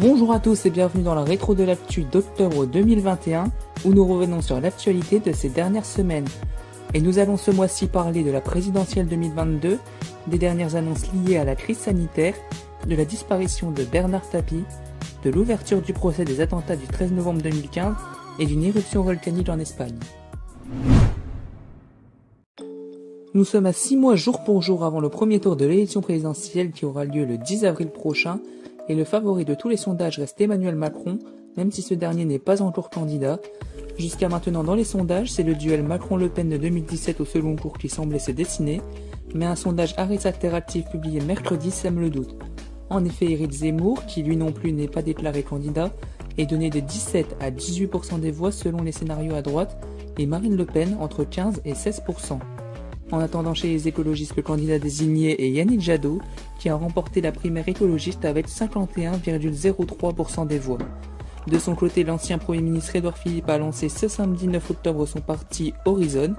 Bonjour à tous et bienvenue dans la rétro de l'actu d'octobre 2021 où nous revenons sur l'actualité de ces dernières semaines. Et nous allons ce mois-ci parler de la présidentielle 2022, des dernières annonces liées à la crise sanitaire, de la disparition de Bernard Tapie, de l'ouverture du procès des attentats du 13 novembre 2015 et d'une éruption volcanique en Espagne. Nous sommes à 6 mois jour pour jour avant le premier tour de l'élection présidentielle qui aura lieu le 10 avril prochain, et le favori de tous les sondages reste Emmanuel Macron, même si ce dernier n'est pas encore candidat. Jusqu'à maintenant dans les sondages, c'est le duel Macron-Le Pen de 2017 au second tour qui semblait se dessiner, mais un sondage Harris Interactive publié mercredi sème le doute. En effet, Éric Zemmour, qui lui non plus n'est pas déclaré candidat, est donné de 17 à 18% des voix selon les scénarios à droite, et Marine Le Pen entre 15 et 16%. En attendant chez les écologistes, le candidat désigné est Yannick Jadot, qui a remporté la primaire écologiste avec 51,03% des voix. De son côté, l'ancien Premier ministre Édouard Philippe a lancé ce samedi 9 octobre son parti Horizon.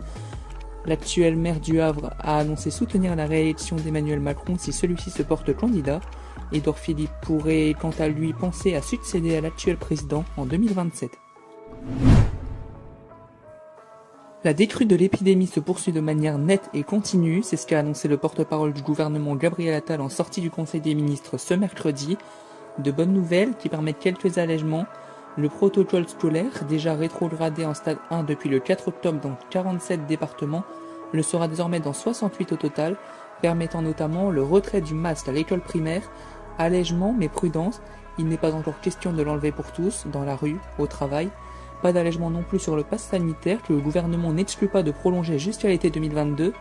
L'actuel maire du Havre a annoncé soutenir la réélection d'Emmanuel Macron si celui-ci se porte candidat. Édouard Philippe pourrait quant à lui penser à succéder à l'actuel président en 2027. La décrue de l'épidémie se poursuit de manière nette et continue, c'est ce qu'a annoncé le porte-parole du gouvernement Gabriel Attal en sortie du Conseil des ministres ce mercredi. De bonnes nouvelles qui permettent quelques allègements. Le protocole scolaire, déjà rétrogradé en stade 1 depuis le 4 octobre dans 47 départements, le sera désormais dans 68 au total, permettant notamment le retrait du masque à l'école primaire. Allègement mais prudence, il n'est pas encore question de l'enlever pour tous, dans la rue, au travail. Pas d'allègement non plus sur le pass sanitaire que le gouvernement n'exclut pas de prolonger jusqu'à l'été 2022.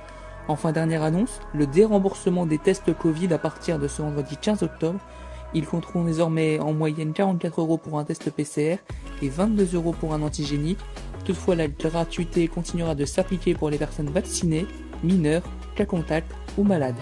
Enfin, dernière annonce, le déremboursement des tests Covid à partir de ce vendredi 15 octobre. Ils compteront désormais en moyenne 44 € pour un test PCR et 22 € pour un antigénique. Toutefois, la gratuité continuera de s'appliquer pour les personnes vaccinées, mineures, cas contacts ou malades.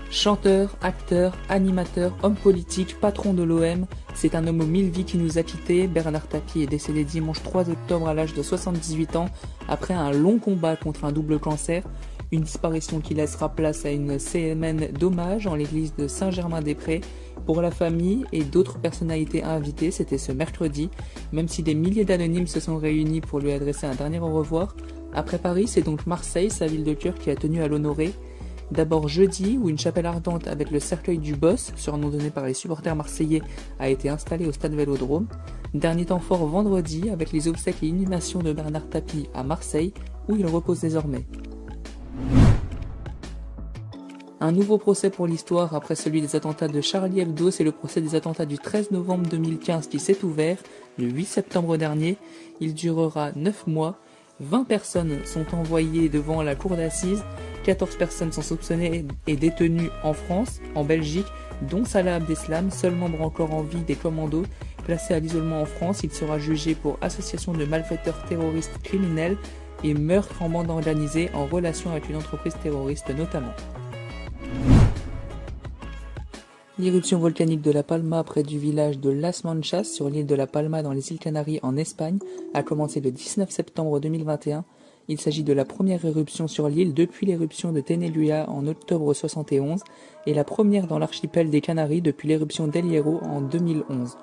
Chanteur, acteur, animateur, homme politique, patron de l'OM, c'est un homme aux 1000 vies qui nous a quittés. Bernard Tapie est décédé dimanche 3 octobre à l'âge de 78 ans après un long combat contre un double cancer. Une disparition qui laissera place à une semaine d'hommage en l'église de Saint-Germain-des-Prés. Pour la famille et d'autres personnalités invitées, c'était ce mercredi. Même si des milliers d'anonymes se sont réunis pour lui adresser un dernier au revoir. Après Paris, c'est donc Marseille, sa ville de cœur, qui a tenu à l'honorer. D'abord jeudi, où une chapelle ardente avec le cercueil du boss, surnom donné par les supporters marseillais, a été installée au stade Vélodrome. Dernier temps fort vendredi, avec les obsèques et inhumations de Bernard Tapie à Marseille, où il repose désormais. Un nouveau procès pour l'histoire après celui des attentats de Charlie Hebdo, c'est le procès des attentats du 13 novembre 2015 qui s'est ouvert le 8 septembre dernier. Il durera 9 mois. 20 personnes sont envoyées devant la cour d'assises, 14 personnes sont soupçonnées et détenues en France, en Belgique, dont Salah Abdeslam, seul membre encore en vie des commandos. Placé à l'isolement en France, il sera jugé pour association de malfaiteurs terroristes criminels et meurtre en bande organisée en relation avec une entreprise terroriste notamment. L'éruption volcanique de La Palma près du village de Las Manchas sur l'île de La Palma dans les îles Canaries en Espagne a commencé le 19 septembre 2021. Il s'agit de la première éruption sur l'île depuis l'éruption de Tenerife en octobre 71 et la première dans l'archipel des Canaries depuis l'éruption d'El Hierro en 2011.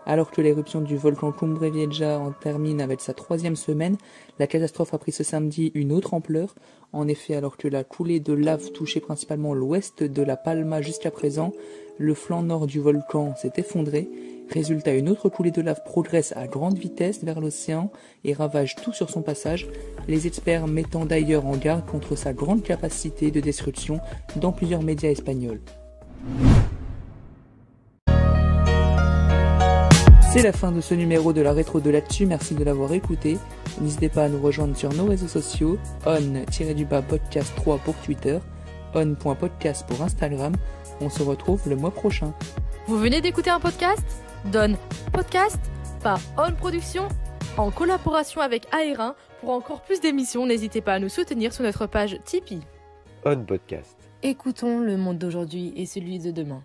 Alors que l'éruption du volcan Cumbre Vieja en termine avec sa 3e semaine, la catastrophe a pris ce samedi une autre ampleur. En effet, alors que la coulée de lave touchait principalement l'ouest de La Palma jusqu'à présent, le flanc nord du volcan s'est effondré. Résultat, une autre coulée de lave progresse à grande vitesse vers l'océan et ravage tout sur son passage, les experts mettant d'ailleurs en garde contre sa grande capacité de destruction dans plusieurs médias espagnols. C'est la fin de ce numéro de la rétro de l'actu, merci de l'avoir écouté. N'hésitez pas à nous rejoindre sur nos réseaux sociaux, on-podcast3 pour Twitter, on.podcast pour Instagram. On se retrouve le mois prochain. Vous venez d'écouter un podcast ? Donne Podcast par On Production en collaboration avec Aérin. Pour encore plus d'émissions, n'hésitez pas à nous soutenir sur notre page Tipeee. On Podcast. Écoutons le monde d'aujourd'hui et celui de demain.